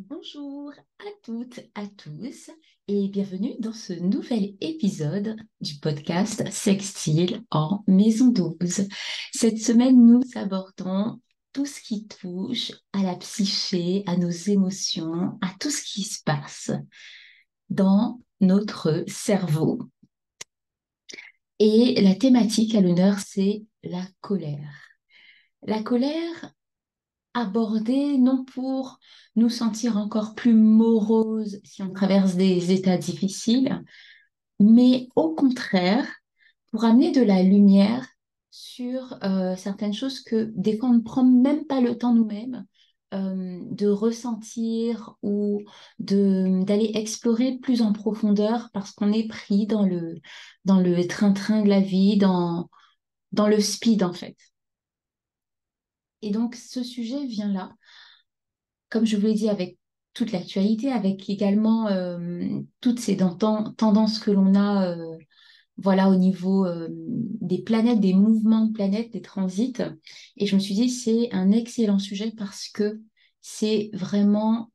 Bonjour à toutes, à tous et bienvenue dans ce nouvel épisode du podcast Sextile en Maison 12. Cette semaine, nous abordons tout ce qui touche à la psyché, à nos émotions, à tout ce qui se passe dans notre cerveau. Et la thématique à l'honneur, c'est la colère. La colère abordée non pour nous sentir encore plus moroses si on traverse des états difficiles, mais au contraire pour amener de la lumière sur certaines choses que des fois on ne prend même pas le temps nous-mêmes de ressentir ou d'aller explorer plus en profondeur parce qu'on est pris dans le train-train de la vie, dans le speed en fait. Et donc ce sujet vient là comme je vous l'ai dit, avec toute l'actualité, avec également toutes ces tendances que l'on a voilà, au niveau des planètes, des mouvements de planètes, des transits. Et je me suis dit, c'est un excellent sujet parce que c'est vraiment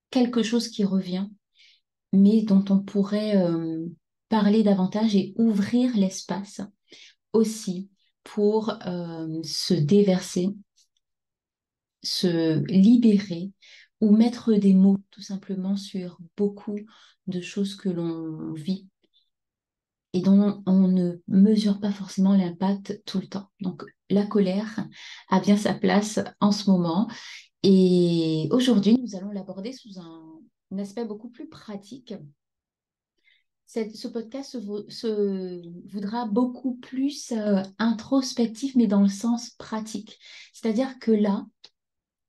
quelque chose qui revient, mais dont on pourrait parler davantage et ouvrir l'espace aussi pour se déverser, se libérer ou mettre des mots tout simplement sur beaucoup de choses que l'on vit et dont on ne mesure pas forcément l'impact tout le temps. Donc la colère a bien sa place en ce moment et aujourd'hui nous allons l'aborder sous un aspect beaucoup plus pratique. Ce podcast se voudra beaucoup plus introspectif, mais dans le sens pratique. C'est-à-dire que là,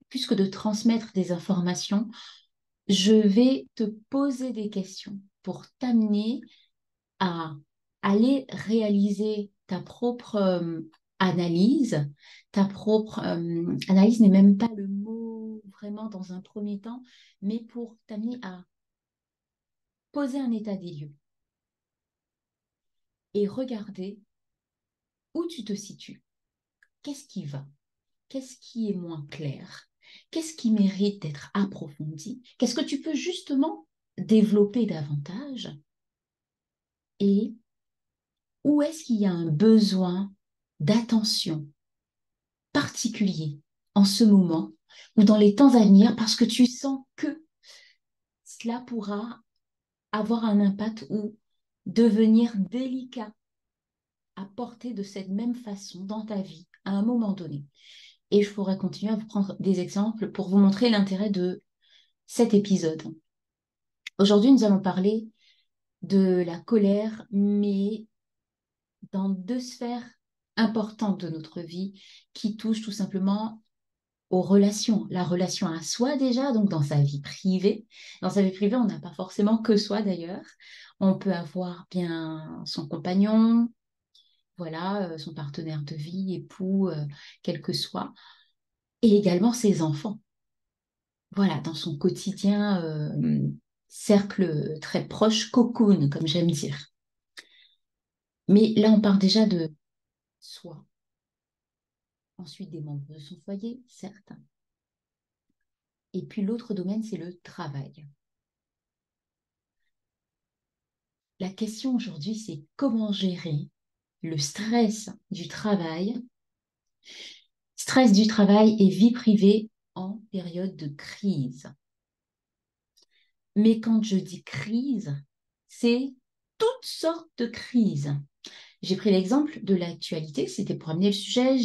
plus que de transmettre des informations, je vais te poser des questions pour t'amener à aller réaliser ta propre analyse. Ta propre analyse n'est même pas le mot vraiment dans un premier temps, mais pour t'amener à poser un état des lieux et regarder où tu te situes. Qu'est-ce qui va? Qu'est-ce qui est moins clair? Qu'est-ce qui mérite d'être approfondi? Qu'est-ce que tu peux justement développer davantage? Et où est-ce qu'il y a un besoin d'attention particulier en ce moment ou dans les temps à venir parce que tu sens que cela pourra avoir un impact ou devenir délicat à porter de cette même façon dans ta vie à un moment donné. Et je pourrais continuer à vous prendre des exemples pour vous montrer l'intérêt de cet épisode. Aujourd'hui, nous allons parler de la colère, mais dans deux sphères importantes de notre vie qui touchent tout simplement aux relations. La relation à soi déjà, donc dans sa vie privée. Dans sa vie privée, on n'a pas forcément que soi d'ailleurs. On peut avoir bien son compagnon, voilà, son partenaire de vie, époux, quel que soit, et également ses enfants. Voilà, dans son quotidien, cercle très proche, cocoon, comme j'aime dire. Mais là, on part déjà de soi. Ensuite, des membres de son foyer, certes. Et puis l'autre domaine, c'est le travail. La question aujourd'hui, c'est comment gérer le stress du travail et vie privée en période de crise. Mais quand je dis crise, c'est toutes sortes de crises. J'ai pris l'exemple de l'actualité, c'était pour amener le sujet,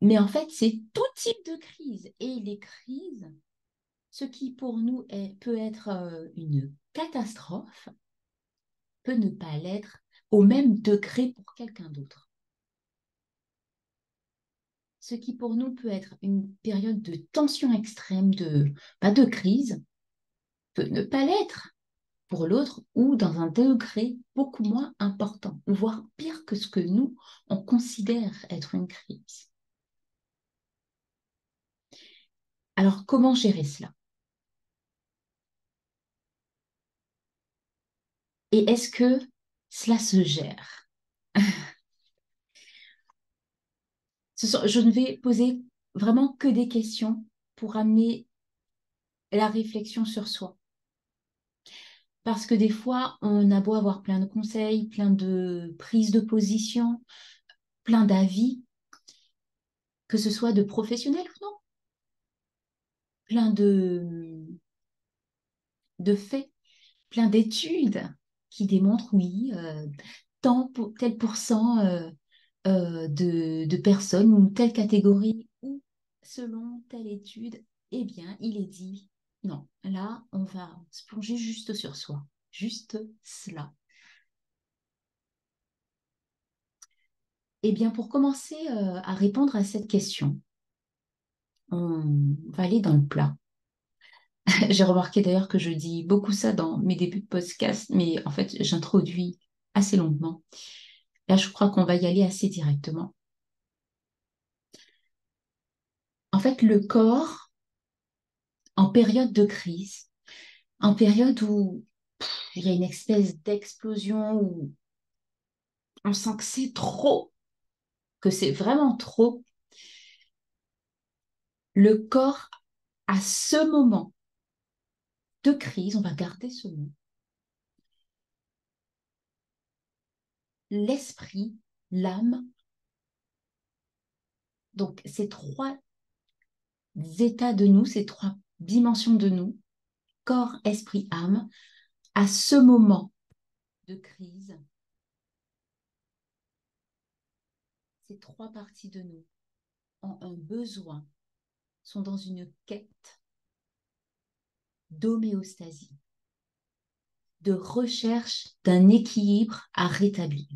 mais en fait, c'est tout type de crise. Et les crises, ce qui pour nous peut être une catastrophe, peut ne pas l'être au même degré pour quelqu'un d'autre. Ce qui pour nous peut être une période de tension extrême, pas de crise, peut ne pas l'être pour l'autre ou dans un degré beaucoup moins important, voire pire que ce que nous, on considère être une crise. Alors, comment gérer cela? Et est-ce que cela se gère? Je ne vais poser vraiment que des questions pour amener la réflexion sur soi. Parce que des fois, on a beau avoir plein de conseils, plein de prises de position, plein d'avis, que ce soit de professionnels ou non, plein de faits, plein d'études qui démontrent, oui, tel pourcent de personnes ou telle catégorie ou selon telle étude, eh bien, il est dit, non, là, on va se plonger juste sur soi, juste cela. Eh bien, pour commencer à répondre à cette question, on va aller dans le plat. J'ai remarqué d'ailleurs que je dis beaucoup ça dans mes débuts de podcast, mais en fait, j'introduis assez longuement. Là, je crois qu'on va y aller assez directement. En fait, le corps, en période de crise, en période où il y a une espèce d'explosion, où on sent que c'est trop, que c'est vraiment trop, le corps, à ce moment de crise, on va garder ce mot, l'esprit, l'âme, donc ces trois états de nous, ces trois dimensions de nous, corps, esprit, âme, à ce moment de crise, ces trois parties de nous ont un besoin, sont dans une quête d'homéostasie, de recherche d'un équilibre à rétablir.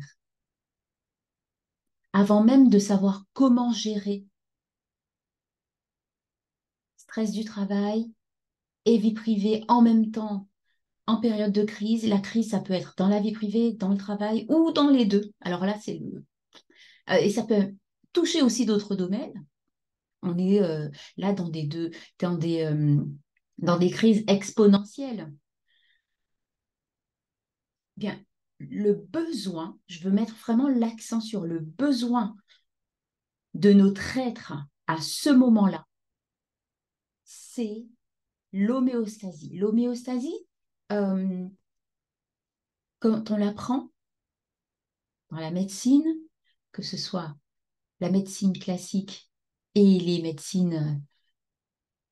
Avant même de savoir comment gérer stress du travail et vie privée en même temps en période de crise. La crise, ça peut être dans la vie privée, dans le travail ou dans les deux. Alors là, c'est le... et ça peut toucher aussi d'autres domaines. On est là dans des crises exponentielles. Bien, le besoin, je veux mettre vraiment l'accent sur le besoin de notre être à ce moment-là, c'est l'homéostasie. L'homéostasie, euh, quand on l'apprend dans la médecine, que ce soit la médecine classique et les médecines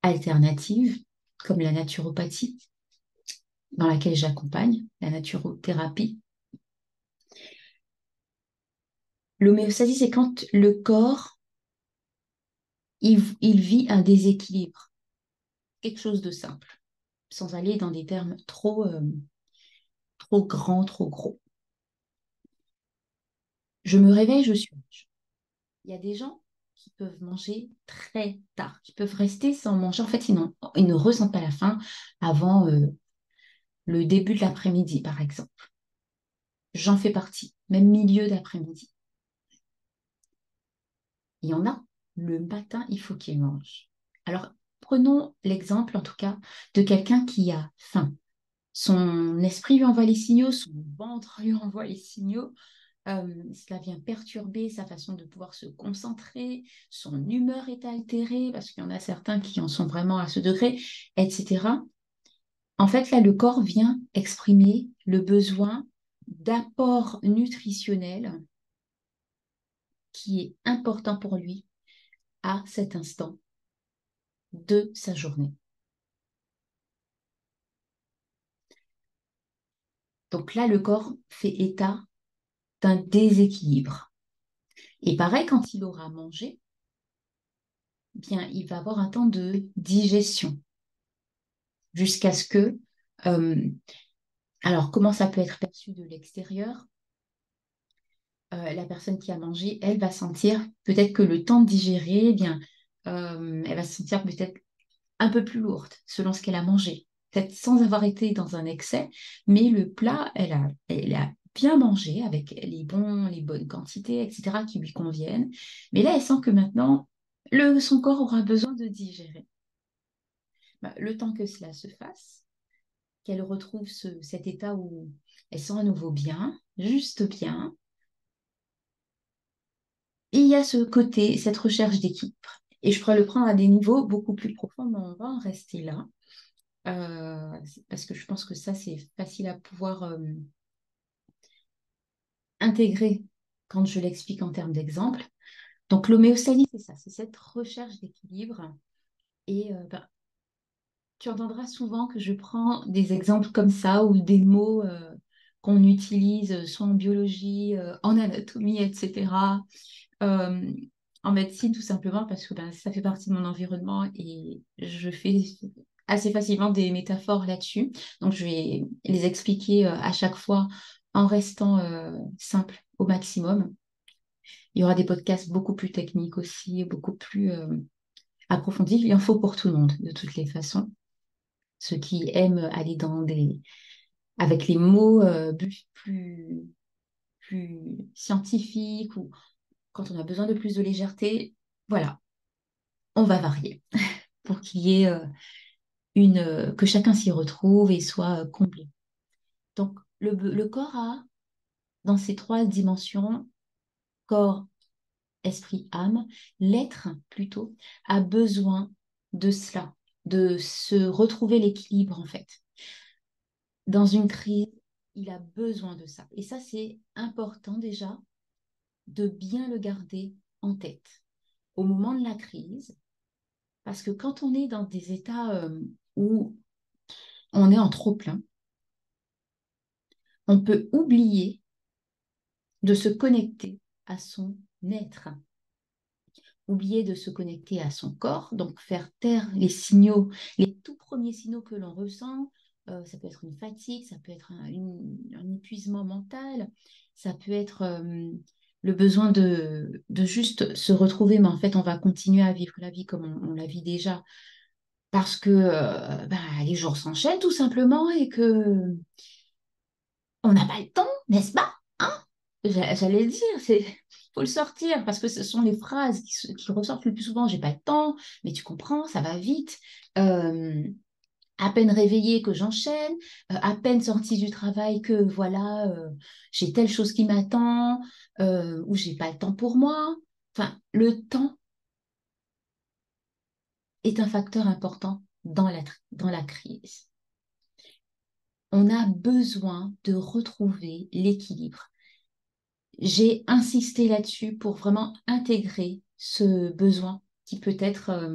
alternatives, comme la naturopathie, dans laquelle j'accompagne, la naturothérapie. L'homéostasie, c'est quand le corps, il vit un déséquilibre, quelque chose de simple, sans aller dans des termes trop grands, trop gros. Je me réveille, je suis rouge. Il y a des gens qui peuvent manger très tard, qui peuvent rester sans manger. En fait, ils ne ressentent pas la faim avant le début de l'après-midi, par exemple. J'en fais partie, même milieu d'après-midi. Il y en a, le matin, il faut qu'ils mangent. Alors, prenons l'exemple, en tout cas, de quelqu'un qui a faim. Son esprit lui envoie les signaux, son ventre lui envoie les signaux. Cela vient perturber sa façon de pouvoir se concentrer, son humeur est altérée, parce qu'il y en a certains qui en sont vraiment à ce degré, etc. En fait, là, le corps vient exprimer le besoin d'apport nutritionnel qui est important pour lui à cet instant de sa journée. Donc là, le corps fait état d'un déséquilibre. Et pareil, quand il aura mangé, bien, il va avoir un temps de digestion jusqu'à ce que... euh, alors, comment ça peut être perçu de l'extérieur? La personne qui a mangé, elle va sentir peut-être que le temps de digérer, eh bien, elle va se sentir peut-être un peu plus lourde selon ce qu'elle a mangé. Peut-être sans avoir été dans un excès, mais le plat, elle a bien mangé avec les bonnes quantités, etc., qui lui conviennent. Mais là, elle sent que maintenant, son corps aura besoin de digérer. Bah, le temps que cela se fasse, qu'elle retrouve cet état où elle sent à nouveau bien, juste bien, et il y a ce côté, cette recherche d'équilibre. Et je pourrais le prendre à des niveaux beaucoup plus profonds, mais on va en rester là. parce que je pense que ça, c'est facile à pouvoir intégrer quand je l'explique en termes d'exemple. Donc l'homéostasie, c'est ça, c'est cette recherche d'équilibre. Et ben, tu entendras souvent que je prends des exemples comme ça ou des mots qu'on utilise soit en biologie, en anatomie, etc. euh, en médecine, tout simplement parce que ben, ça fait partie de mon environnement et je fais assez facilement des métaphores là-dessus. Donc, je vais les expliquer à chaque fois en restant simple au maximum. Il y aura des podcasts beaucoup plus techniques aussi, beaucoup plus approfondis. Il en faut pour tout le monde, de toutes les façons. Ceux qui aiment aller dans des... avec les mots plus scientifiques ou quand on a besoin de plus de légèreté, voilà, on va varier pour qu'il y ait que chacun s'y retrouve et soit comblé. Donc, le corps a, dans ces trois dimensions, corps, esprit, âme, l'être plutôt, a besoin de cela, de se retrouver l'équilibre en fait. Dans une crise, il a besoin de ça. Et ça, c'est important déjà de bien le garder en tête au moment de la crise, parce que quand on est dans des états où on est en trop-plein, on peut oublier de se connecter à son être, oublier de se connecter à son corps, donc faire taire les signaux, les tout premiers signaux que l'on ressent. Ça peut être une fatigue, ça peut être un épuisement mental, ça peut être le besoin de juste se retrouver, mais en fait, on va continuer à vivre la vie comme on la vit déjà, parce que ben, les jours s'enchaînent tout simplement et que on n'a pas le temps, n'est-ce pas? Hein. J'allais le dire, c'est faut le sortir parce que ce sont les phrases qui ressortent le plus souvent. J'ai pas le temps, mais tu comprends, ça va vite. Euh, à peine réveillée que j'enchaîne, à peine sortie du travail que voilà, j'ai telle chose qui m'attend, ou j'ai pas le temps pour moi. Enfin, le temps est un facteur important dans la crise. On a besoin de retrouver l'équilibre. J'ai insisté là-dessus pour vraiment intégrer ce besoin qui peut être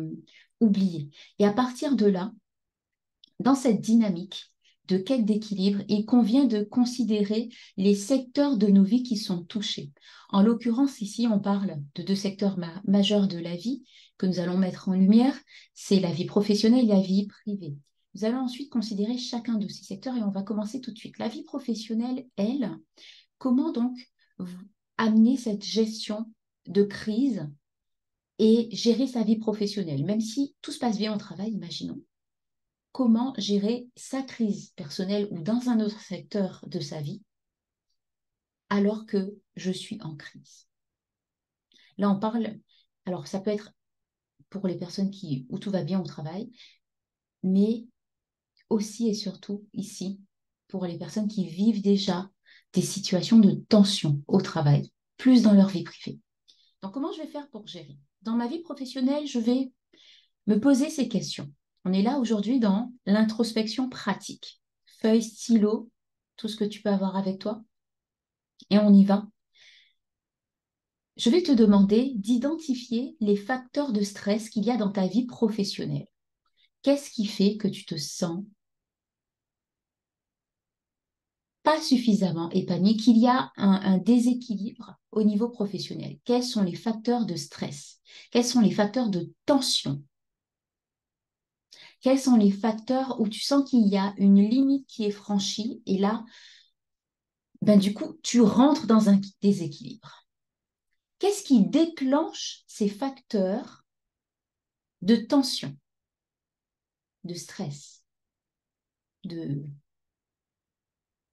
oublié. Et à partir de là, dans cette dynamique de quête d'équilibre, il convient de considérer les secteurs de nos vies qui sont touchés. En l'occurrence, ici, on parle de deux secteurs majeurs de la vie que nous allons mettre en lumière, c'est la vie professionnelle et la vie privée. Nous allons ensuite considérer chacun de ces secteurs et on va commencer tout de suite. La vie professionnelle, elle, comment donc amener cette gestion de crise et gérer sa vie professionnelle, même si tout se passe bien au travail, imaginons. Comment gérer sa crise personnelle ou dans un autre secteur de sa vie alors que je suis en crise. Là, on parle, alors ça peut être pour les personnes où tout va bien au travail, mais aussi et surtout ici pour les personnes qui vivent déjà des situations de tension au travail, plus dans leur vie privée. Donc, comment je vais faire pour gérer? Dans ma vie professionnelle, je vais me poser ces questions. On est là aujourd'hui dans l'introspection pratique. Feuille, stylo, tout ce que tu peux avoir avec toi. Et on y va. Je vais te demander d'identifier les facteurs de stress qu'il y a dans ta vie professionnelle. Qu'est-ce qui fait que tu te sens pas suffisamment épanoui, qu'il y a un déséquilibre au niveau professionnel? Quels sont les facteurs de stress? Quels sont les facteurs de tension? Quels sont les facteurs où tu sens qu'il y a une limite qui est franchie et là, ben, du coup, tu rentres dans un déséquilibre? Qu'est-ce qui déclenche ces facteurs de tension, de stress, de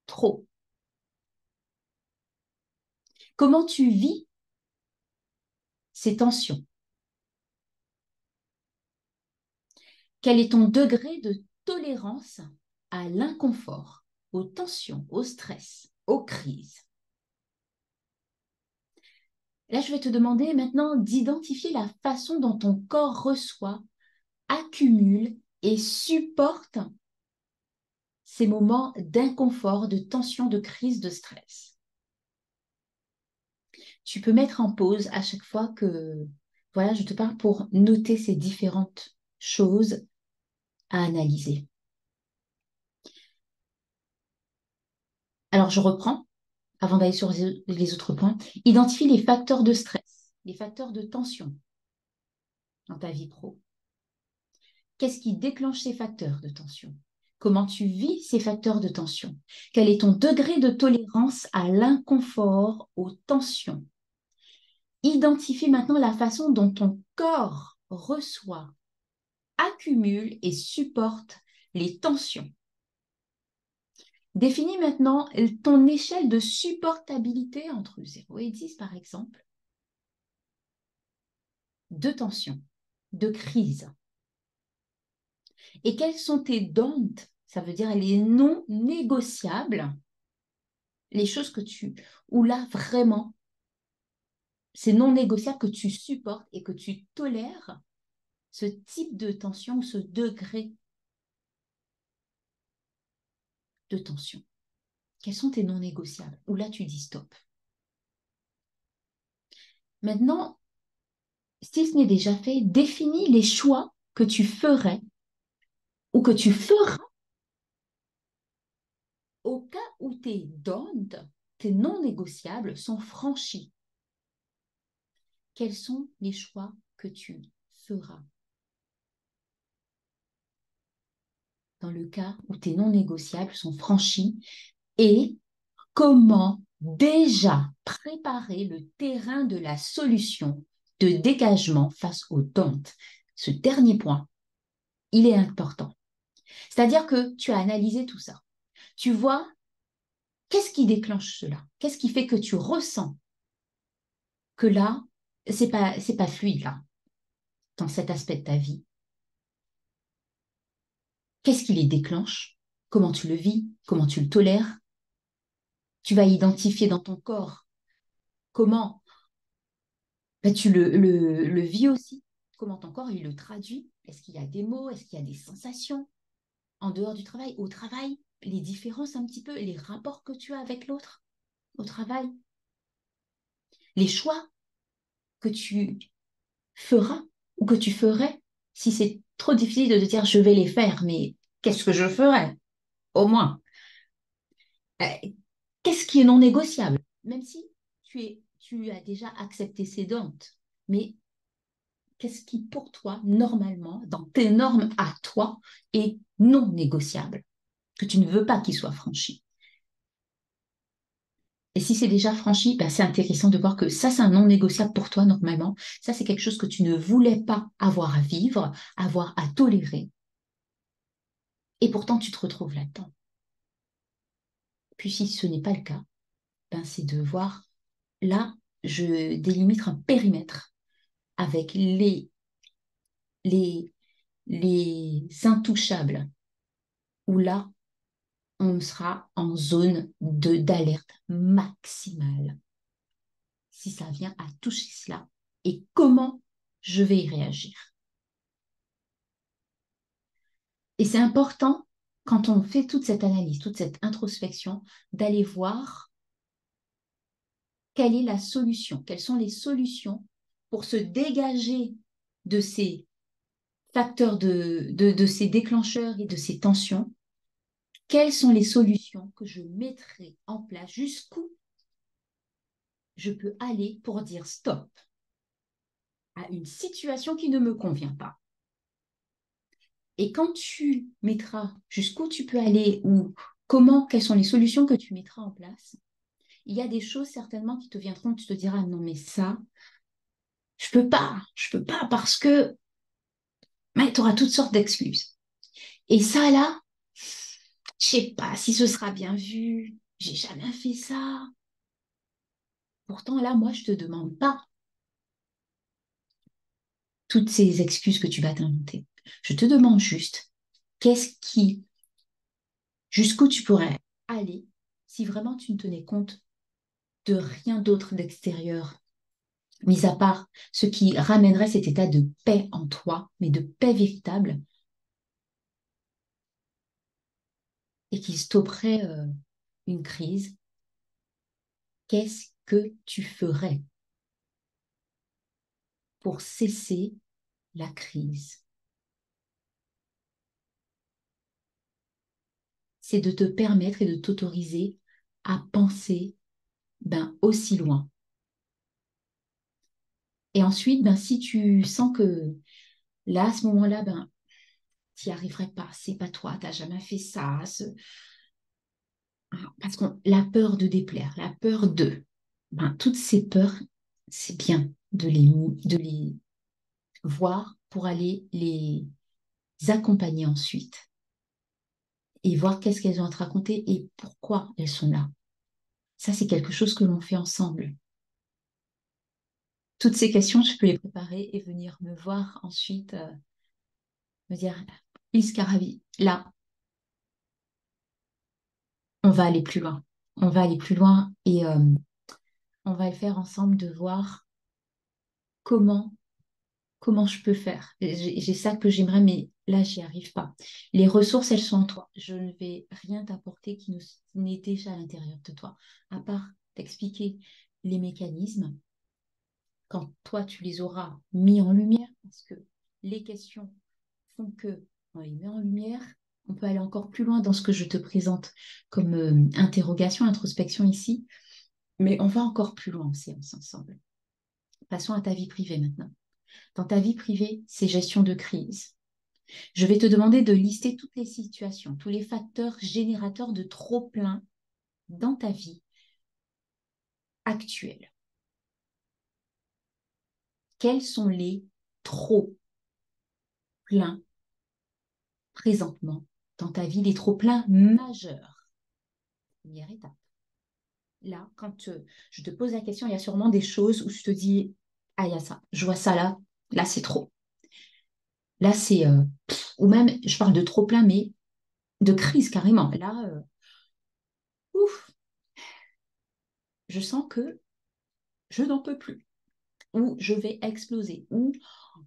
trop? Comment tu vis ces tensions? Quel est ton degré de tolérance à l'inconfort, aux tensions, au stress, aux crises? Là, je vais te demander maintenant d'identifier la façon dont ton corps reçoit, accumule et supporte ces moments d'inconfort, de tension, de crise, de stress. Tu peux mettre en pause à chaque fois que, voilà, je te parle pour noter ces différentes choses à analyser. Alors, je reprends avant d'aller sur les autres points. Identifie les facteurs de stress, les facteurs de tension dans ta vie pro. Qu'est-ce qui déclenche ces facteurs de tension? Comment tu vis ces facteurs de tension? Quel est ton degré de tolérance à l'inconfort, aux tensions? Identifie maintenant la façon dont ton corps reçoit, accumule et supporte les tensions. Définis maintenant ton échelle de supportabilité entre 0 et 10, par exemple, de tension, de crise. Et quels sont tes don't, ça veut dire les non négociables, les choses que où là vraiment, c'est non négociable que tu supportes et que tu tolères ce type de tension ou ce degré de tension. Quels sont tes non négociables? Où là tu dis stop. Maintenant, si ce n'est déjà fait, définis les choix que tu ferais ou que tu feras au cas où tes don't, tes non négociables sont franchis. Quels sont les choix que tu feras dans le cas où tes non négociables sont franchis et comment déjà préparer le terrain de la solution de dégagement face aux don't. Ce dernier point, il est important. C'est-à-dire que tu as analysé tout ça. Tu vois, qu'est-ce qui déclenche cela? Qu'est-ce qui fait que tu ressens que là, c'est pas fluide là, dans cet aspect de ta vie? Qu'est-ce qui les déclenche? Comment tu le vis? Comment tu le tolères? Tu vas identifier dans ton corps comment ben, tu le vis aussi. Comment ton corps il le traduit? Est-ce qu'il y a des mots? Est-ce qu'il y a des sensations? En dehors du travail, au travail, les différences un petit peu, les rapports que tu as avec l'autre au travail, les choix que tu feras ou que tu ferais si c'est trop difficile de te dire je vais les faire, mais qu'est-ce que je ferais? Au moins. Euh, Qu'est-ce qui est non négociable? Même si tu as déjà accepté ces dentes, mais qu'est-ce qui, pour toi, normalement, dans tes normes à toi, est non négociable, que tu ne veux pas qu'il soit franchi? Et si c'est déjà franchi, ben c'est intéressant de voir que ça, c'est un non négociable pour toi, normalement. Ça, c'est quelque chose que tu ne voulais pas avoir à vivre, avoir à tolérer. Et pourtant, tu te retrouves là-dedans. Puis si ce n'est pas le cas, ben, c'est de voir, là, je délimite un périmètre avec les, les intouchables, où là, on sera en zone d'alerte maximale si ça vient à toucher cela et comment je vais y réagir. Et c'est important, quand on fait toute cette analyse, toute cette introspection, d'aller voir quelle est la solution, quelles sont les solutions pour se dégager de ces facteurs, de ces déclencheurs et de ces tensions. Quelles sont les solutions que je mettrai en place, jusqu'où je peux aller pour dire stop à une situation qui ne me convient pas. Et quand tu mettras jusqu'où tu peux aller ou comment, quelles sont les solutions que tu mettras en place, il y a des choses certainement qui te viendront, tu te diras non mais ça, je peux pas parce que tu auras toutes sortes d'excuses. Et ça là, je sais pas si ce sera bien vu, j'ai jamais fait ça. Pourtant là, moi je te demande pas toutes ces excuses que tu vas t'inventer. Je te demande juste qu'est-ce qui, jusqu'où tu pourrais aller si vraiment tu ne tenais compte de rien d'autre d'extérieur, mis à part ce qui ramènerait cet état de paix en toi, mais de paix véritable, et qui stopperait une crise, qu'est-ce que tu ferais pour cesser la crise? C'est de te permettre et de t'autoriser à penser aussi loin. Et ensuite, si tu sens que là, à ce moment-là, tu n'y arriverais pas, c'est pas toi, tu n'as jamais fait ça. Parce que la peur de déplaire, la peur de, toutes ces peurs, c'est bien de les voir pour aller les accompagner ensuite et voir qu'est-ce qu'elles ont à te raconter et pourquoi elles sont là. Ça, c'est quelque chose que l'on fait ensemble. Toutes ces questions, je peux les préparer et venir me voir ensuite, me dire, Lise Caravi, là, on va aller plus loin. On va aller plus loin et on va le faire ensemble de voir comment, comment je peux faire. J'ai ça que j'aimerais, mais là, j'y arrive pas. Les ressources, elles sont en toi. Je ne vais rien t'apporter qui n'est déjà à l'intérieur de toi, à part t'expliquer les mécanismes quand toi, tu les auras mis en lumière, parce que les questions font que on les met en lumière, on peut aller encore plus loin dans ce que je te présente comme interrogation, introspection ici, mais on va encore plus loin en séance ensemble. Passons à ta vie privée maintenant. Dans ta vie privée, c'est gestion de crise. Je vais te demander de lister toutes les situations, tous les facteurs générateurs de trop-plein dans ta vie actuelle. Quels sont les trop-pleins présentement dans ta vie, les trop-pleins majeurs? Première étape. Là, quand je te pose la question, il y a sûrement des choses où je te dis, ah, il y a ça, je vois ça là c'est trop. Là, c'est, ou même, je parle de trop plein, mais de crise carrément. Là, ouf, je sens que je n'en peux plus, ou je vais exploser, ou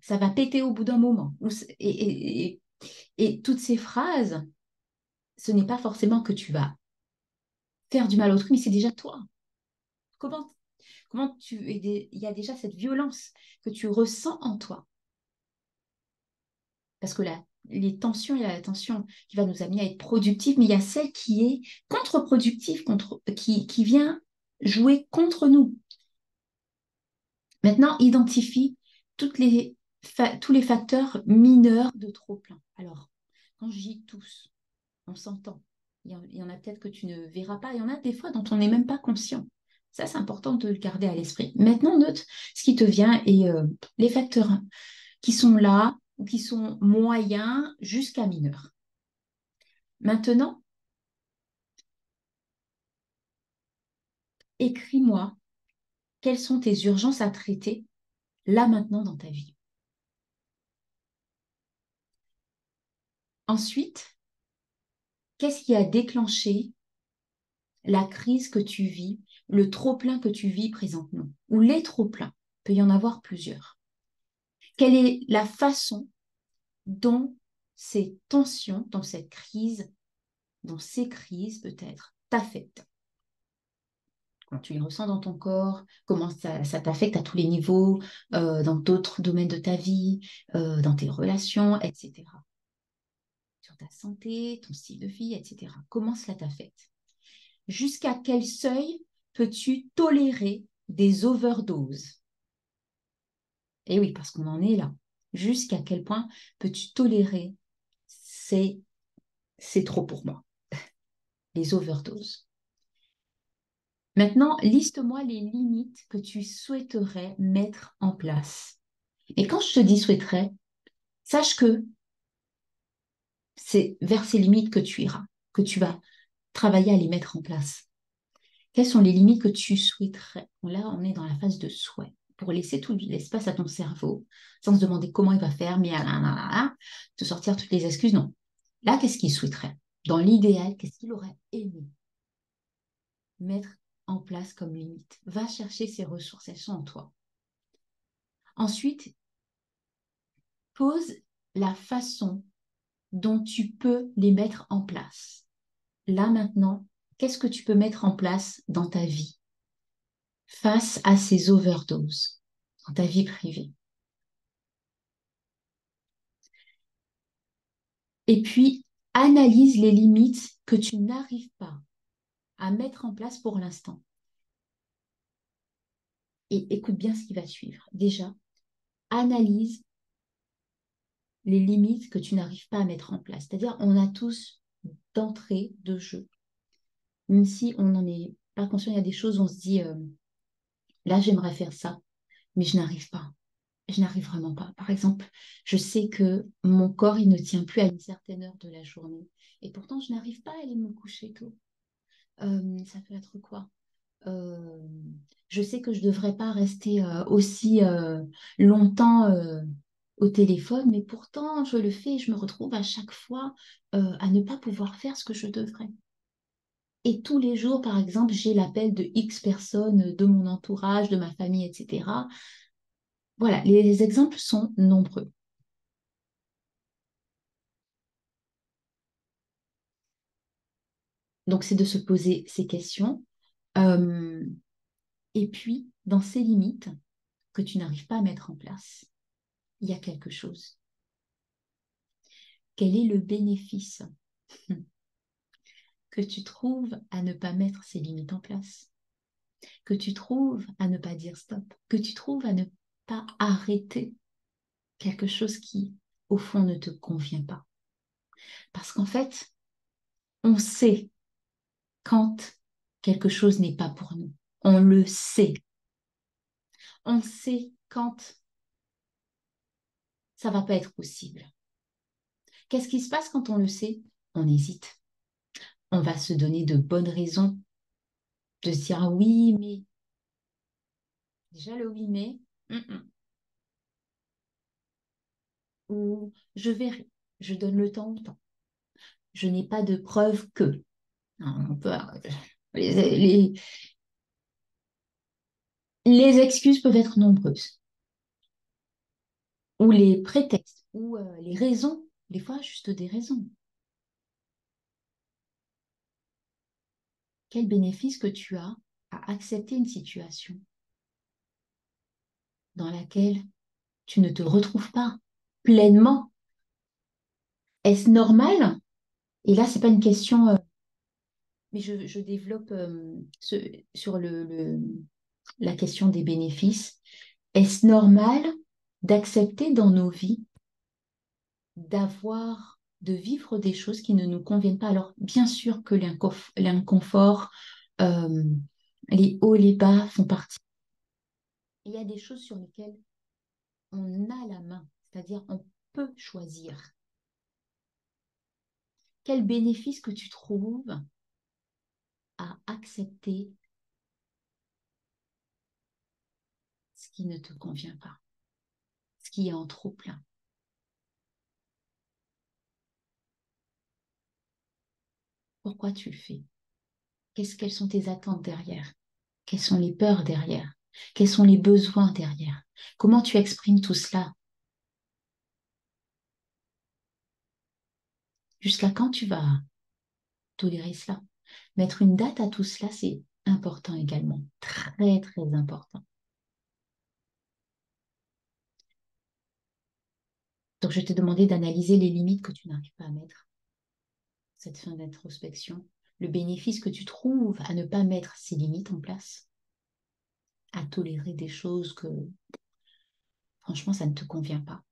ça va péter au bout d'un moment. Et toutes ces phrases, ce n'est pas forcément que tu vas faire du mal à autrui, mais c'est déjà toi. Comment, il y a déjà cette violence que tu ressens en toi. Parce que là, les tensions, il y a la tension qui va nous amener à être productive, mais il y a celle qui est contre-productive, qui vient jouer contre nous. Maintenant, identifie tous les facteurs mineurs de trop-plein. Alors, quand je dis tous, on s'entend. Il y en a peut-être que tu ne verras pas, il y en a des fois dont on n'est même pas conscient. Ça, c'est important de le garder à l'esprit. Maintenant, note ce qui te vient et les facteurs qui sont là ou qui sont moyens jusqu'à mineurs. Maintenant, écris-moi quelles sont tes urgences à traiter là maintenant dans ta vie. Ensuite, qu'est-ce qui a déclenché la crise que tu vis, le trop-plein que tu vis présentement, ou les trop-pleins? Il peut y en avoir plusieurs. Quelle est la façon dont ces tensions, dont cette crise, dont ces crises peut-être t'affectent? Quand tu les ressens dans ton corps, comment ça t'affecte à tous les niveaux, dans d'autres domaines de ta vie, dans tes relations, etc. Sur ta santé, ton style de vie, etc. Comment cela t'affecte? Jusqu'à quel seuil peux-tu tolérer des overdoses? Et oui, parce qu'on en est là. Jusqu'à quel point peux-tu tolérer c'est trop pour moi, les overdoses? Maintenant, liste-moi les limites que tu souhaiterais mettre en place. Et quand je te dis souhaiterais, sache que c'est vers ces limites que tu iras, que tu vas travailler à les mettre en place. Quelles sont les limites que tu souhaiterais? Là, on est dans la phase de souhait. Pour laisser tout l'espace à ton cerveau, sans se demander comment il va faire, mais te sortir toutes les excuses, non. Là, qu'est-ce qu'il souhaiterait? Dans l'idéal, qu'est-ce qu'il aurait aimé mettre en place comme limite? Va chercher ces ressources, elles sont en toi. Ensuite, pose la façon dont tu peux les mettre en place. là maintenant, qu'est-ce que tu peux mettre en place dans ta vie face à ces overdoses, dans ta vie privée? Et puis, analyse les limites que tu n'arrives pas à mettre en place pour l'instant. Et écoute bien ce qui va suivre. Déjà, analyse les limites que tu n'arrives pas à mettre en place. C'est-à-dire, on a tous d'entrée de jeu. Même si on n'en est pas conscient, il y a des choses où on se dit, là, j'aimerais faire ça, mais je n'arrive pas. Je n'arrive vraiment pas. Par exemple, je sais que mon corps, il ne tient plus à une certaine heure de la journée. Et pourtant, je n'arrive pas à aller me coucher tôt. Ça peut être quoi? Euh, je sais que je ne devrais pas rester aussi longtemps au téléphone, mais pourtant, je le fais et je me retrouve à chaque fois à ne pas pouvoir faire ce que je devrais. Et tous les jours, par exemple, j'ai l'appel de X personnes de mon entourage, de ma famille, etc. Voilà, les exemples sont nombreux. Donc, c'est de se poser ces questions. Euh, et puis, dans ces limites que tu n'arrives pas à mettre en place, il y a quelque chose. Quel est le bénéfice que tu trouves à ne pas mettre ces limites en place? Que tu trouves à ne pas dire stop? Que tu trouves à ne pas arrêter quelque chose qui, au fond, ne te convient pas? Parce qu'en fait, on sait quand quelque chose n'est pas pour nous. On le sait. On sait quand ça va pas être possible. Qu'est-ce qui se passe quand on le sait? On hésite. On va se donner de bonnes raisons de se dire ah oui, mais déjà le oui, mais ou je verrai, je donne le temps au temps. Je n'ai pas de preuve que. Non, on peut, les, les excuses peuvent être nombreuses, ou les prétextes, ou les raisons, des fois juste des raisons. Quel bénéfice que tu as à accepter une situation dans laquelle tu ne te retrouves pas pleinement? Est-ce normal? Et là, c'est pas une question, mais je développe sur la question des bénéfices. Est-ce normal d'accepter dans nos vies de vivre des choses qui ne nous conviennent pas? Alors, bien sûr que l'inconfort, euh, les hauts, les bas font partie. Il y a des choses sur lesquelles on a la main, c'est-à-dire on peut choisir. Quel bénéfice que tu trouves à accepter ce qui ne te convient pas, ce qui est en trop plein? Pourquoi tu le fais? Quelles sont tes attentes derrière? Quelles sont les peurs derrière? Quels sont les besoins derrière? Comment tu exprimes tout cela? Jusqu'à quand tu vas tolérer cela? Mettre une date à tout cela, c'est important également. Très, très important. Donc, je t'ai demandé d'analyser les limites que tu n'arrives pas à mettre, cette fin d'introspection, le bénéfice que tu trouves à ne pas mettre ces limites en place, à tolérer des choses que, franchement, ça ne te convient pas.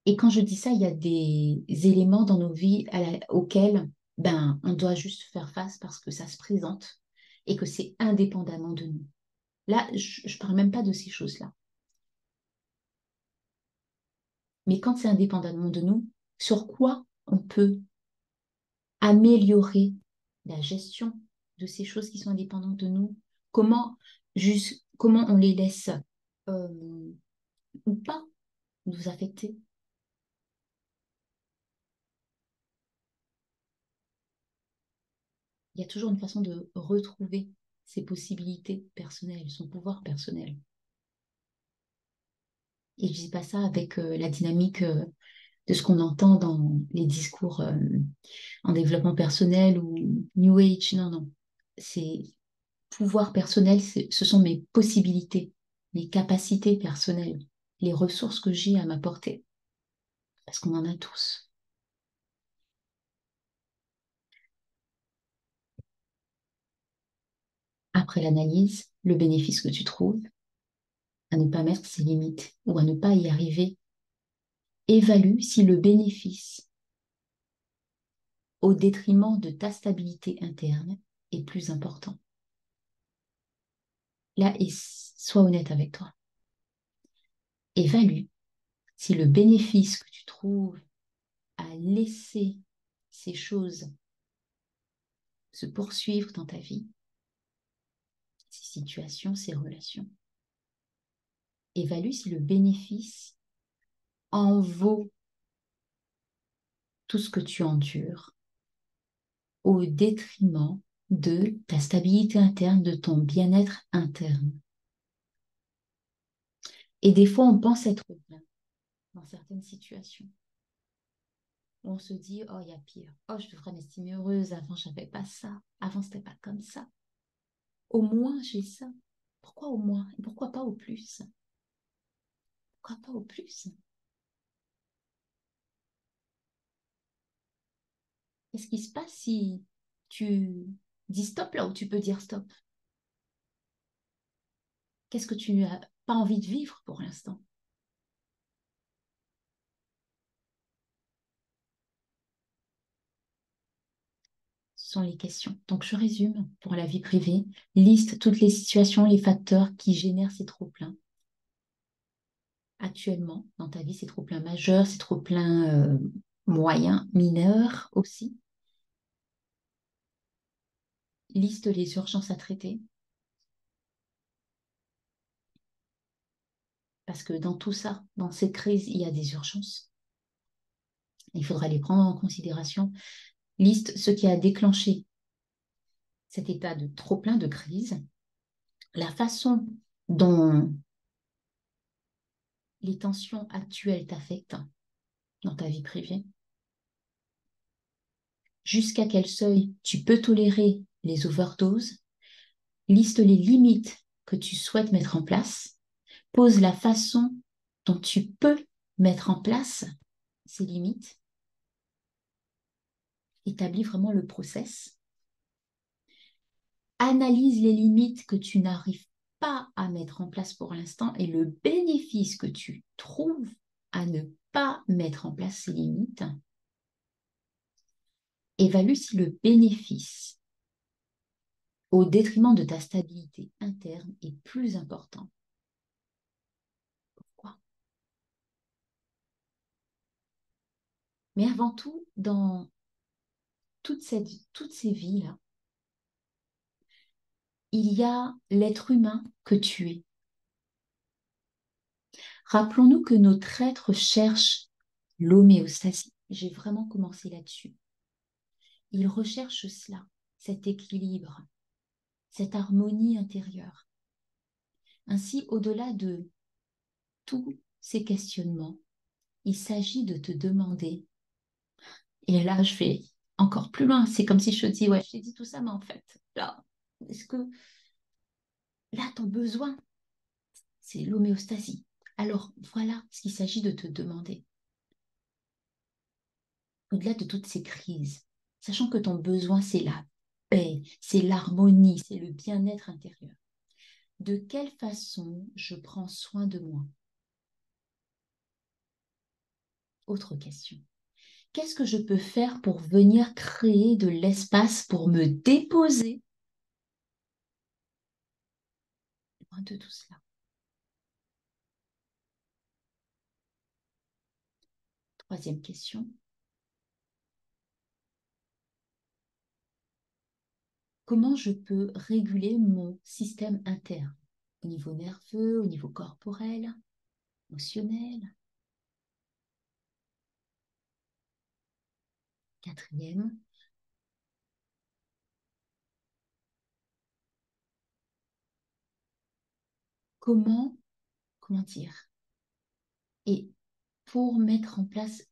Et quand je dis ça, il y a des éléments dans nos vies auxquels ben, on doit juste faire face parce que ça se présente et que c'est indépendamment de nous. Là, je ne parle même pas de ces choses-là. Mais quand c'est indépendamment de nous, sur quoi on peut améliorer la gestion de ces choses qui sont indépendantes de nous? Comment, comment on les laisse euh, ou pas nous affecter? Il y a toujours une façon de retrouver ses possibilités personnelles, son pouvoir personnel. Et je dis pas ça avec la dynamique de ce qu'on entend dans les discours en développement personnel ou New Age. Non, non. C'est pouvoir personnel, ce sont mes possibilités, mes capacités personnelles, les ressources que j'ai à m'apporter, parce qu'on en a tous. Après l'analyse, le bénéfice que tu trouves, à ne pas mettre ses limites ou à ne pas y arriver, évalue si le bénéfice au détriment de ta stabilité interne est plus important. Là, et sois honnête avec toi. Évalue si le bénéfice que tu trouves à laisser ces choses se poursuivre dans ta vie, ces situations, ces relations, évalue si le bénéfice en vaut tout ce que tu endures au détriment de ta stabilité interne, de ton bien-être interne. Et des fois, on pense être bien dans certaines situations. On se dit, oh, il y a pire. Oh, je devrais m'estimer heureuse. Avant, je n'avais pas ça. Avant, c'était pas comme ça. Au moins, j'ai ça. Pourquoi au moins? Et pourquoi pas au plus? Pourquoi pas au plus? Qu'est-ce qui se passe si tu dis stop là où tu peux dire stop? Qu'est-ce que tu n'as pas envie de vivre pour l'instant? Ce sont les questions. Donc, je résume pour la vie privée. Liste toutes les situations, les facteurs qui génèrent ces trop-pleins. Actuellement, dans ta vie, ces trop-pleins majeurs, ces trop-pleins moyens, mineurs aussi. Liste les urgences à traiter. Parce que dans tout ça, dans cette crise, il y a des urgences. Il faudra les prendre en considération. Liste ce qui a déclenché cet état de trop-plein de crise, la façon dont les tensions actuelles t'affectent dans ta vie privée, jusqu'à quel seuil tu peux tolérer les overdoses, liste les limites que tu souhaites mettre en place, pose la façon dont tu peux mettre en place ces limites, établis vraiment le process, analyse les limites que tu n'arrives pas à mettre en place pour l'instant et le bénéfice que tu trouves à ne pas mettre en place ces limites. Évalue si le bénéfice au détriment de ta stabilité interne est plus important. Pourquoi? Mais avant tout, dans toutes ces vies-là, il y a l'être humain que tu es. Rappelons-nous que notre être cherche l'homéostasie. J'ai vraiment commencé là-dessus. Il recherche cela, cet équilibre, cette harmonie intérieure. Ainsi, au-delà de tous ces questionnements, il s'agit de te demander, et là je vais encore plus loin, c'est comme si je te dis, ouais, je t'ai dit tout ça, mais en fait, là, est-ce que là, ton besoin, c'est l'homéostasie. Alors voilà ce qu'il s'agit de te demander. Au-delà de toutes ces crises, sachant que ton besoin, c'est la paix, c'est l'harmonie, c'est le bien-être intérieur. De quelle façon je prends soin de moi? Autre question. Qu'est-ce que je peux faire pour venir créer de l'espace pour me déposer loin de tout cela? Troisième question. Comment je peux réguler mon système interne au niveau nerveux, au niveau corporel, émotionnel? Quatrième, comment dire? Et pour mettre en place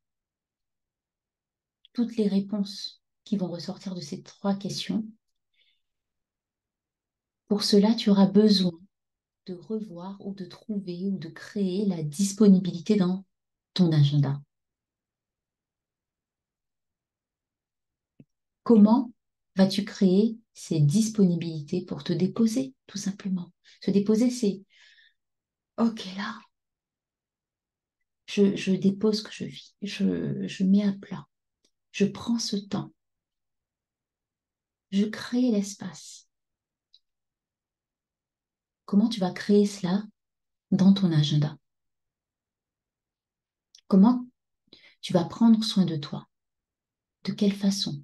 toutes les réponses qui vont ressortir de ces 3 questions. Pour cela, tu auras besoin de revoir ou de trouver ou de créer la disponibilité dans ton agenda. Comment vas-tu créer ces disponibilités pour te déposer, tout simplement? Se déposer, c'est OK, là, je dépose ce que je vis, je mets à plat, je prends ce temps, je crée l'espace. Comment tu vas créer cela dans ton agenda? Comment tu vas prendre soin de toi? De quelle façon?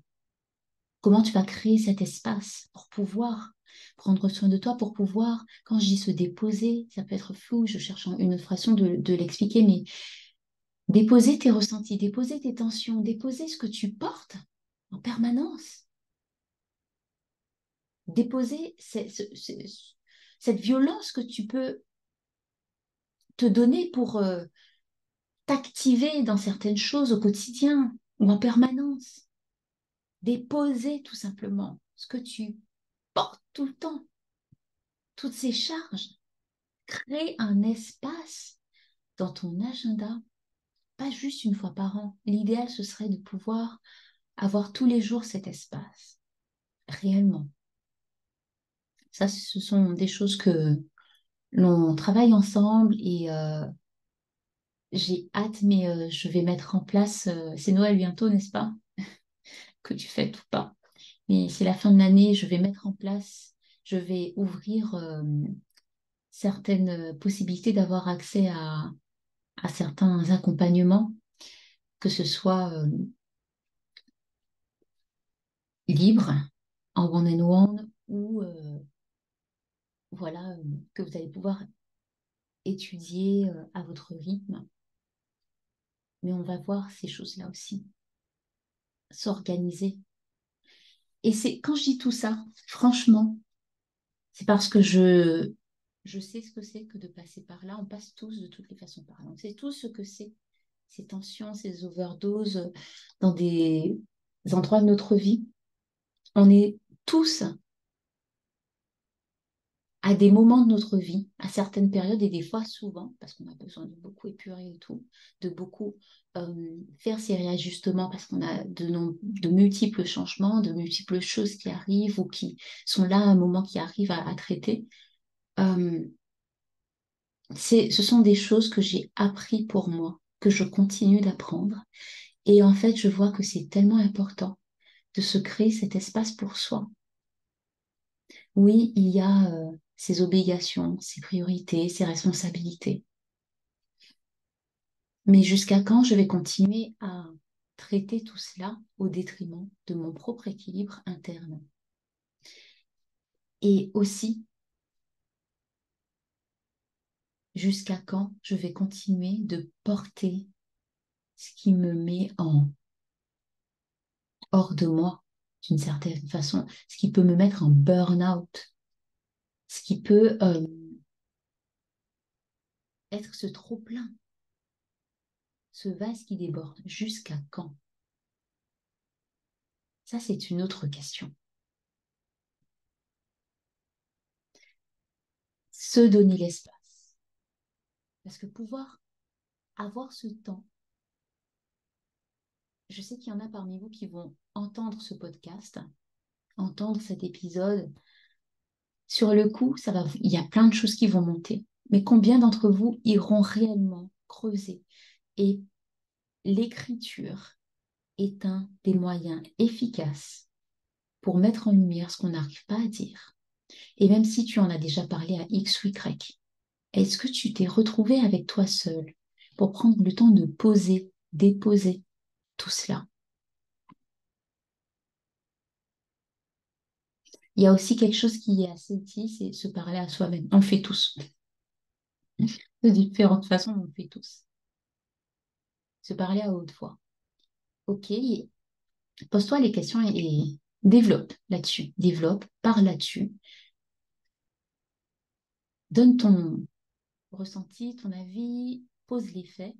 Comment tu vas créer cet espace pour pouvoir prendre soin de toi, pour pouvoir, quand je dis se déposer, ça peut être flou, je cherche une façon de l'expliquer, mais déposer tes ressentis, déposer tes tensions, déposer ce que tu portes en permanence, déposer cette violence que tu peux te donner pour t'activer dans certaines choses au quotidien ou en permanence. Déposer tout simplement ce que tu portes tout le temps, toutes ces charges. Crée un espace dans ton agenda, pas juste une fois par an. L'idéal, ce serait de pouvoir avoir tous les jours cet espace, réellement. Ça, ce sont des choses que l'on travaille ensemble et j'ai hâte, mais je vais mettre en place, c'est Noël bientôt, n'est-ce pas? Que tu fêtes ou pas. Mais c'est la fin de l'année, je vais mettre en place, je vais ouvrir certaines possibilités d'avoir accès à certains accompagnements, que ce soit libre, en one-on-one, ou voilà, que vous allez pouvoir étudier à votre rythme. Mais on va voir ces choses-là aussi, s'organiser. Et c'est quand je dis tout ça, franchement, c'est parce que je sais ce que c'est que de passer par là. On passe tous de toutes les façons par là. On sait tous ce que c'est, ces tensions, ces overdoses dans des endroits de notre vie. On est tous à des moments de notre vie, à certaines périodes et des fois souvent, parce qu'on a besoin de beaucoup épurer et tout, de beaucoup faire ces réajustements parce qu'on a de multiples changements, de multiples choses qui arrivent ou qui sont là à un moment qui arrive à traiter. Euh, ce sont des choses que j'ai appris pour moi, que je continue d'apprendre. Et en fait, je vois que c'est tellement important de se créer cet espace pour soi. Oui, il y a ses obligations, ses priorités, ses responsabilités. Mais jusqu'à quand je vais continuer à traiter tout cela au détriment de mon propre équilibre interne? Et aussi, jusqu'à quand je vais continuer de porter ce qui me met en hors de moi, d'une certaine façon, ce qui peut me mettre en burn-out, ce qui peut être ce trop-plein, ce vase qui déborde. Jusqu'à quand? Ça, c'est une autre question. Se donner l'espace. Parce que pouvoir avoir ce temps, je sais qu'il y en a parmi vous qui vont entendre ce podcast, entendre cet épisode. Sur le coup, il y a plein de choses qui vont monter. Mais combien d'entre vous iront réellement creuser? Et l'écriture est un des moyens efficaces pour mettre en lumière ce qu'on n'arrive pas à dire. Et même si tu en as déjà parlé à X ou Y, est-ce que tu t'es retrouvé avec toi seul pour prendre le temps de poser, déposer tout cela? Il y a aussi quelque chose qui est assez utile, c'est se parler à soi-même. On le fait tous. De différentes façons, on le fait tous. Se parler à haute voix. OK, pose-toi les questions et développe là-dessus. Développe, parle là-dessus. Donne ton ressenti, ton avis, pose les faits.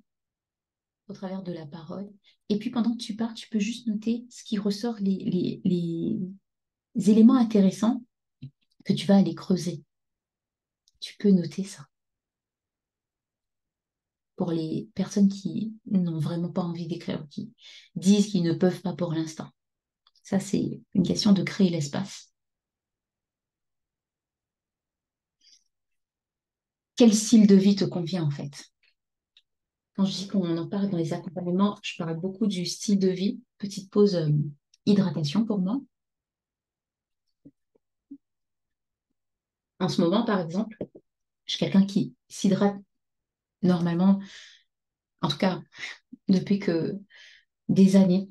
au travers de la parole. Et puis pendant que tu parles, tu peux juste noter ce qui ressort, les éléments intéressants que tu vas aller creuser. Tu peux noter ça. Pour les personnes qui n'ont vraiment pas envie d'écrire, qui disent qu'ils ne peuvent pas pour l'instant. Ça, c'est une question de créer l'espace. Quel style de vie te convient en fait? Quand je dis qu'on en parle dans les accompagnements, je parle beaucoup du style de vie. Petite pause hydratation pour moi. En ce moment, par exemple, je suis quelqu'un qui s'hydrate normalement, en tout cas depuis que des années,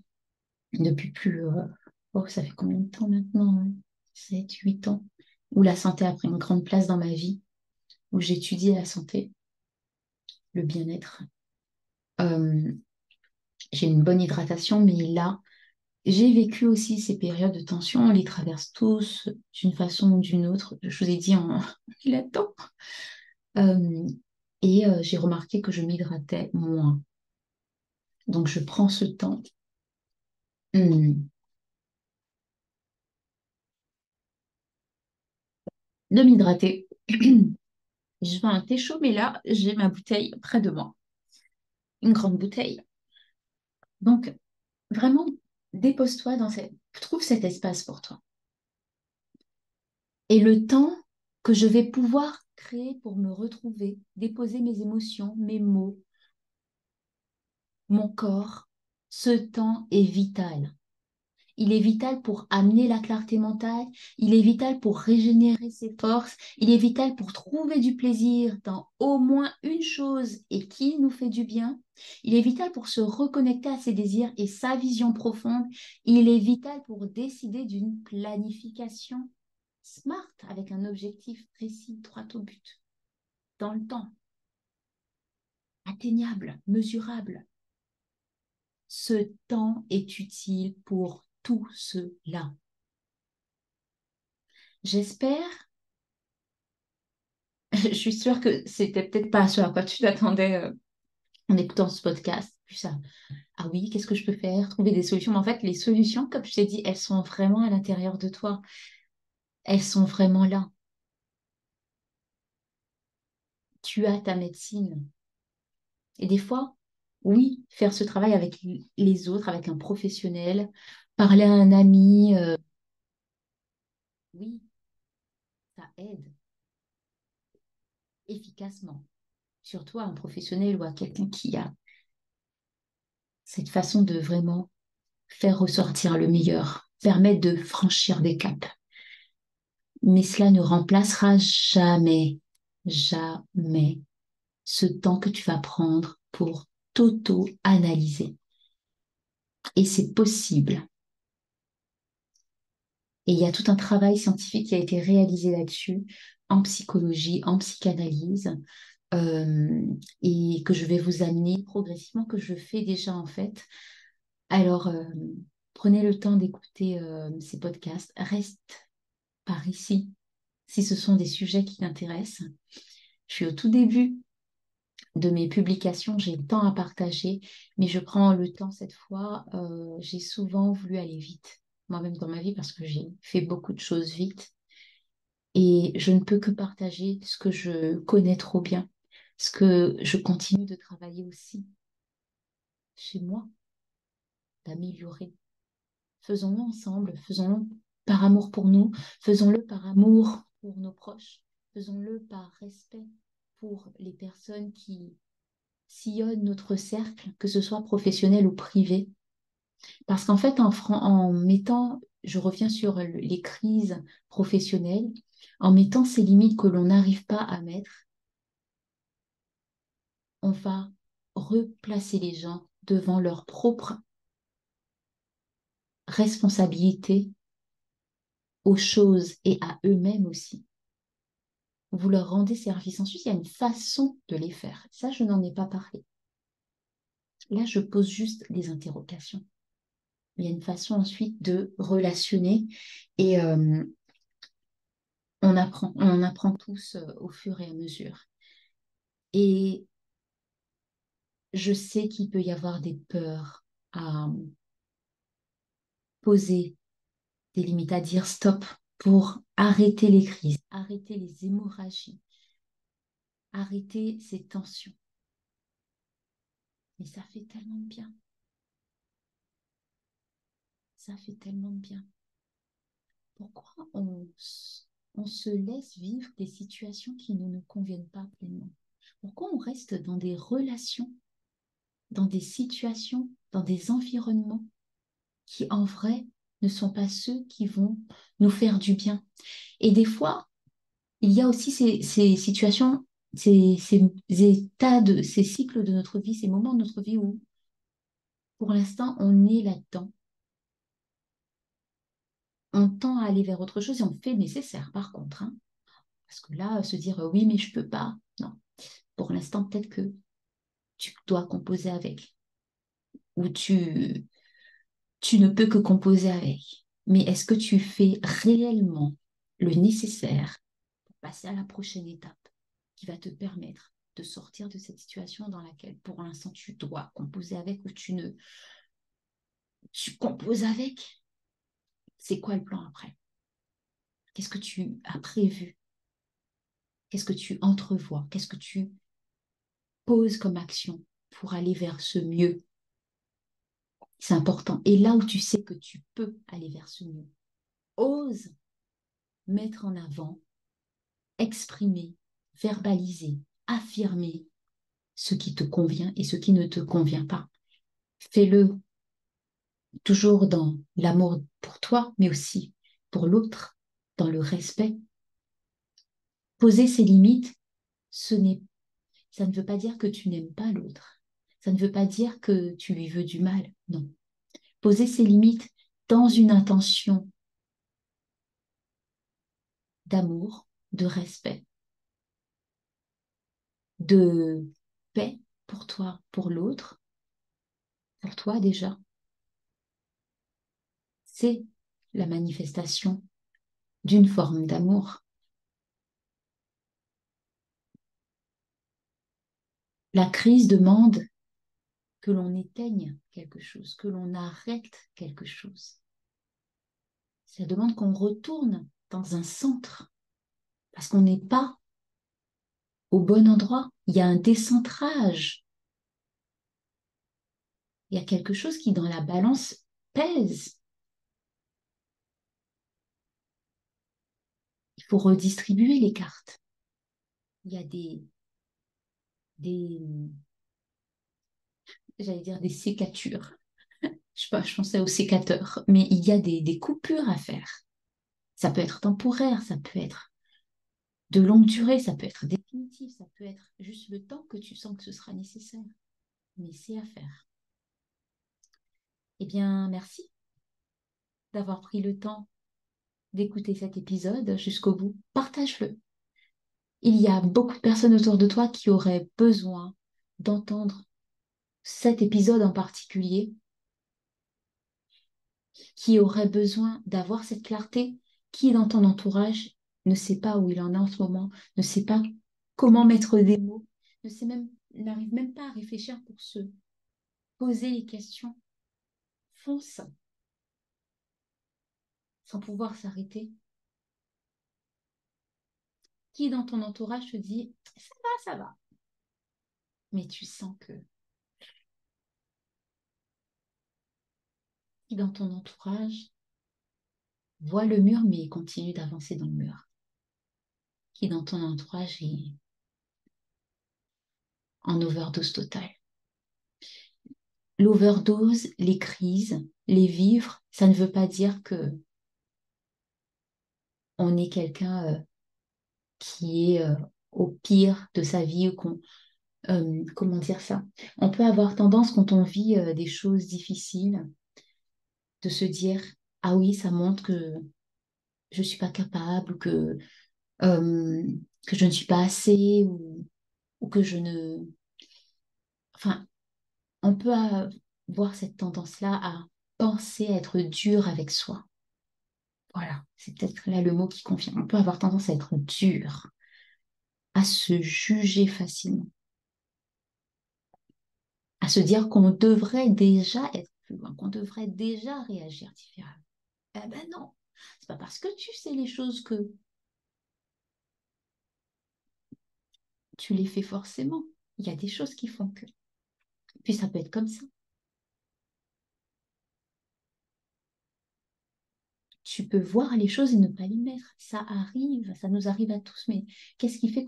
depuis plus, oh, ça fait combien de temps maintenant? 7, 8 ans, où la santé a pris une grande place dans ma vie, où j'étudie la santé, le bien-être. Euh, j'ai une bonne hydratation, mais là, j'ai vécu aussi ces périodes de tension, on les traverse tous d'une façon ou d'une autre. Je vous ai dit en il attend. Euh, j'ai remarqué que je m'hydratais moins. Donc je prends ce temps de m'hydrater. Je fais un thé chaud, mais là, j'ai ma bouteille près de moi, une grande bouteille. Donc vraiment, dépose-toi dans cette... Trouve cet espace pour toi. Et le temps que je vais pouvoir créer pour me retrouver, déposer mes émotions, mes mots, mon corps, ce temps est vital. Il est vital pour amener la clarté mentale, il est vital pour régénérer ses forces, il est vital pour trouver du plaisir dans au moins une chose et qui nous fait du bien. Il est vital pour se reconnecter à ses désirs et sa vision profonde. Il est vital pour décider d'une planification smart avec un objectif précis, droit au but, dans le temps, atteignable, mesurable. Ce temps est utile pour tout cela. J'espère, je suis sûre que c'était peut-être pas ce à quoi tu t'attendais en écoutant ce podcast. Puis ça, ah oui, qu'est-ce que je peux faire? Trouver des solutions. Mais en fait, les solutions, comme je t'ai dit, elles sont vraiment à l'intérieur de toi. Elles sont vraiment là. Tu as ta médecine. Et des fois, oui, faire ce travail avec les autres, avec un professionnel, parler à un ami, oui, ça aide efficacement. Surtout à un professionnel ou à quelqu'un qui a cette façon de vraiment faire ressortir le meilleur, permettre de franchir des caps. Mais cela ne remplacera jamais, jamais ce temps que tu vas prendre pour t'auto-analyser. Et c'est possible. Et il y a tout un travail scientifique qui a été réalisé là-dessus, en psychologie, en psychanalyse, euh, et que je vais vous amener progressivement, que je fais déjà en fait. Alors, prenez le temps d'écouter ces podcasts. Reste par ici si ce sont des sujets qui t'intéressent. Je suis au tout début de mes publications, j'ai le temps à partager, mais je prends le temps cette fois. J'ai souvent voulu aller vite, moi-même dans ma vie, parce que j'ai fait beaucoup de choses vite. Et je ne peux que partager ce que je connais trop bien, ce que je continue de travailler aussi chez moi, d'améliorer. Faisons-le ensemble, faisons-le par amour pour nous, faisons-le par amour pour nos proches, faisons-le par respect pour les personnes qui sillonnent notre cercle, que ce soit professionnel ou privé. Parce qu'en fait, en mettant, je reviens sur les crises professionnelles, en mettant ces limites que l'on n'arrive pas à mettre, on va replacer les gens devant leur propre responsabilité aux choses et à eux-mêmes aussi. Vous leur rendez service. Ensuite, il y a une façon de les faire. Ça, je n'en ai pas parlé. Là, je pose juste des interrogations. Il y a une façon ensuite de relationner et on apprend tous au fur et à mesure. Et Je sais qu'il peut y avoir des peurs à poser des limites, à dire stop pour arrêter les crises, arrêter les hémorragies, arrêter ces tensions. Mais ça fait tellement de bien. Ça fait tellement de bien. Pourquoi on se laisse vivre des situations qui ne nous conviennent pas pleinement? Pourquoi on reste dans des relations, dans des situations, dans des environnements qui en vrai ne sont pas ceux qui vont nous faire du bien? Et des fois, il y a aussi ces situations, ces états, ces cycles de notre vie, ces moments de notre vie où, pour l'instant, on est là-dedans. On tend à aller vers autre chose et on fait le nécessaire, par contre, hein. Parce que là, se dire oui, mais je peux pas. Non. Pour l'instant, peut-être que tu dois composer avec. Ou tu ne peux que composer avec. Mais est-ce que tu fais réellement le nécessaire pour passer à la prochaine étape qui va te permettre de sortir de cette situation dans laquelle pour l'instant tu dois composer avec ou tu composes avec? C'est quoi le plan après? Qu'est-ce que tu as prévu? Qu'est-ce que tu entrevois? Qu'est-ce que tu poses comme action pour aller vers ce mieux? C'est important. Et là où tu sais que tu peux aller vers ce mieux, ose mettre en avant, exprimer, verbaliser, affirmer ce qui te convient et ce qui ne te convient pas. Fais-le toujours dans l'amour pour toi, mais aussi pour l'autre, dans le respect. Poser ses limites, ce n'est, ça ne veut pas dire que tu n'aimes pas l'autre. Ça ne veut pas dire que tu lui veux du mal. Non. Poser ses limites dans une intention d'amour, de respect, de paix pour toi, pour l'autre, pour toi déjà, c'est la manifestation d'une forme d'amour. La crise demande que l'on éteigne quelque chose, que l'on arrête quelque chose. Ça demande qu'on retourne dans un centre parce qu'on n'est pas au bon endroit. Il y a un décentrage. Il y a quelque chose qui, dans la balance, pèse. Il faut redistribuer les cartes. Il y a des j'allais dire des sécatures. Je sais pas, je pensais aux sécateurs, mais il y a des coupures à faire. Ça peut être temporaire, ça peut être de longue durée, ça peut être définitif, ça peut être juste le temps que tu sens que ce sera nécessaire. Mais c'est à faire. Eh bien, merci d'avoir pris le temps d'écouter cet épisode jusqu'au bout. Partage-le. Il y a beaucoup de personnes autour de toi qui auraient besoin d'entendre cet épisode en particulier, qui auraient besoin d'avoir cette clarté, qui dans ton entourage ne sait pas où il en est en ce moment, ne sait pas comment mettre des mots, ne sait même, n'arrive même pas à réfléchir pour se poser les questions. Fonce sans pouvoir s'arrêter. Qui dans ton entourage te dit ça va, mais tu sens que qui dans ton entourage voit le mur mais continue d'avancer dans le mur. Qui dans ton entourage est en overdose totale. L'overdose, les crises, les vivre, ça ne veut pas dire que on est quelqu'un qui est au pire de sa vie ou qu'on comment dire ça. On peut avoir tendance quand on vit des choses difficiles de se dire ah oui, ça montre que je suis pas capable ou euh, que je ne suis pas assez ou que je ne enfin on peut avoir cette tendance-là à penser à être dur avec soi. Voilà, c'est peut-être là le mot qui confirme. On peut avoir tendance à être dur, à se juger facilement. à se dire qu'on devrait déjà être plus loin, qu'on devrait déjà réagir différemment. Eh ben non, c'est pas parce que tu sais les choses que tu les fais forcément. Il y a des choses qui font que. Puis ça peut être comme ça. Tu peux voir les choses et ne pas les mettre. Ça arrive, ça nous arrive à tous. Mais qu'est-ce qui fait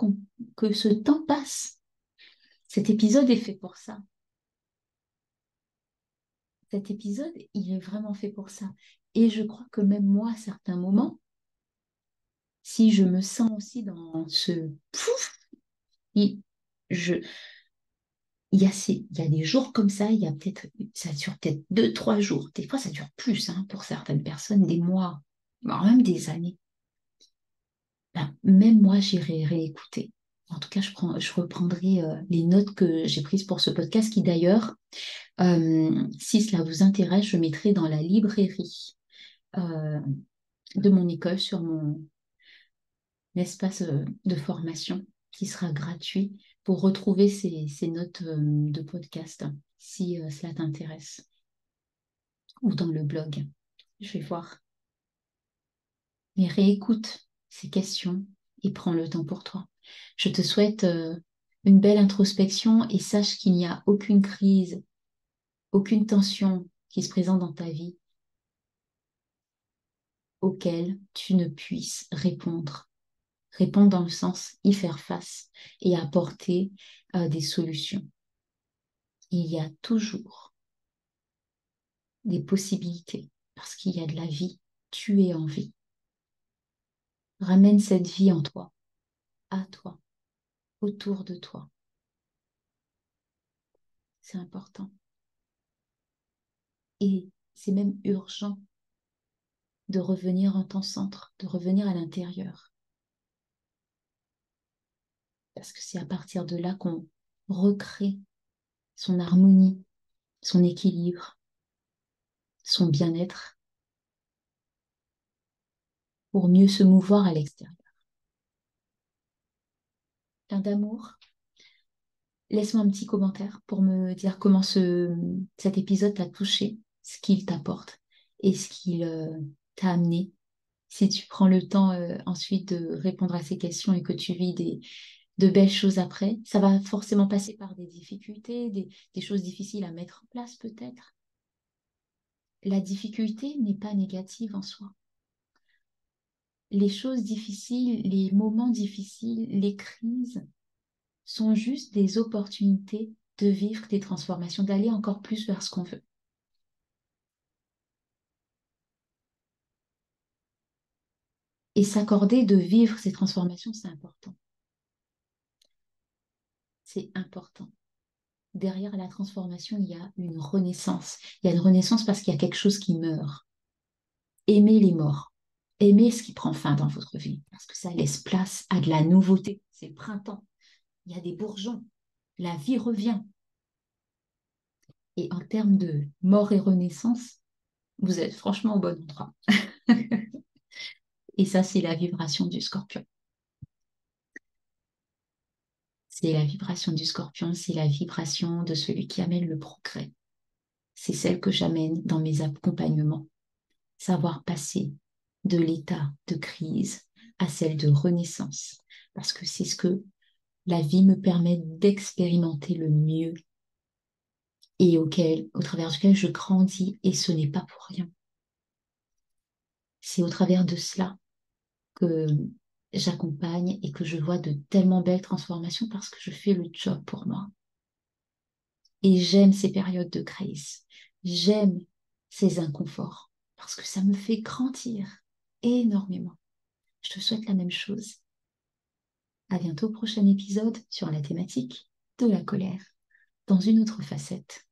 que ce temps passe? Cet épisode est fait pour ça. Cet épisode, il est vraiment fait pour ça. Et je crois que même moi, à certains moments, si je me sens aussi dans ce pouf, il, je, il y a des jours comme ça, il y a peut-être, ça dure peut-être 2, 3 jours. Des fois, ça dure plus, hein, pour certaines personnes, des mois, voire même des années. Ben, même moi, j'irai réécouter. En tout cas, je reprendrai les notes que j'ai prises pour ce podcast, qui d'ailleurs, si cela vous intéresse, je mettrai dans la librairie euh, de mon école sur mon espace de formation qui sera gratuit pour retrouver ces notes de podcast si cela t'intéresse ou dans le blog. Je vais voir. Mais réécoute ces questions et prends le temps pour toi. Je te souhaite une belle introspection et sache qu'il n'y a aucune crise, aucune tension qui se présente dans ta vie auquel tu ne puisses répondre. Répondre dans le sens y faire face et apporter des solutions. Il y a toujours des possibilités parce qu'il y a de la vie. Tu es en vie. Ramène cette vie en toi, à toi, autour de toi. C'est important. Et c'est même urgent de revenir en ton centre, de revenir à l'intérieur. Parce que c'est à partir de là qu'on recrée son harmonie, son équilibre, son bien-être, pour mieux se mouvoir à l'extérieur. Plein d'amour. Laisse-moi un petit commentaire pour me dire comment cet épisode t'a touché, ce qu'il t'apporte et ce qu'il t'a amené. Si tu prends le temps ensuite de répondre à ces questions et que tu vis de belles choses après, ça va forcément passer par des difficultés, des choses difficiles à mettre en place peut-être. La difficulté n'est pas négative en soi. Les choses difficiles, les moments difficiles, les crises sont juste des opportunités de vivre des transformations, d'aller encore plus vers ce qu'on veut. Et s'accorder de vivre ces transformations, c'est important. C'est important. Derrière la transformation, il y a une renaissance. Il y a une renaissance parce qu'il y a quelque chose qui meurt. Aimez les morts. Aimez ce qui prend fin dans votre vie parce que ça laisse place à de la nouveauté. C'est le printemps. Il y a des bourgeons. La vie revient. Et en termes de mort et renaissance, vous êtes franchement au bon endroit. Et ça, c'est la vibration du scorpion. C'est la vibration du scorpion, c'est la vibration de celui qui amène le progrès. C'est celle que j'amène dans mes accompagnements. Savoir passer de l'état de crise à celle de renaissance. Parce que c'est ce que la vie me permet d'expérimenter le mieux et au travers duquel je grandis, et ce n'est pas pour rien. C'est au travers de cela que j'accompagne et que je vois de tellement belles transformations parce que je fais le job pour moi. Et j'aime ces périodes de crise. J'aime ces inconforts parce que ça me fait grandir énormément. Je te souhaite la même chose. À bientôt au prochain épisode sur la thématique de la colère dans une autre facette.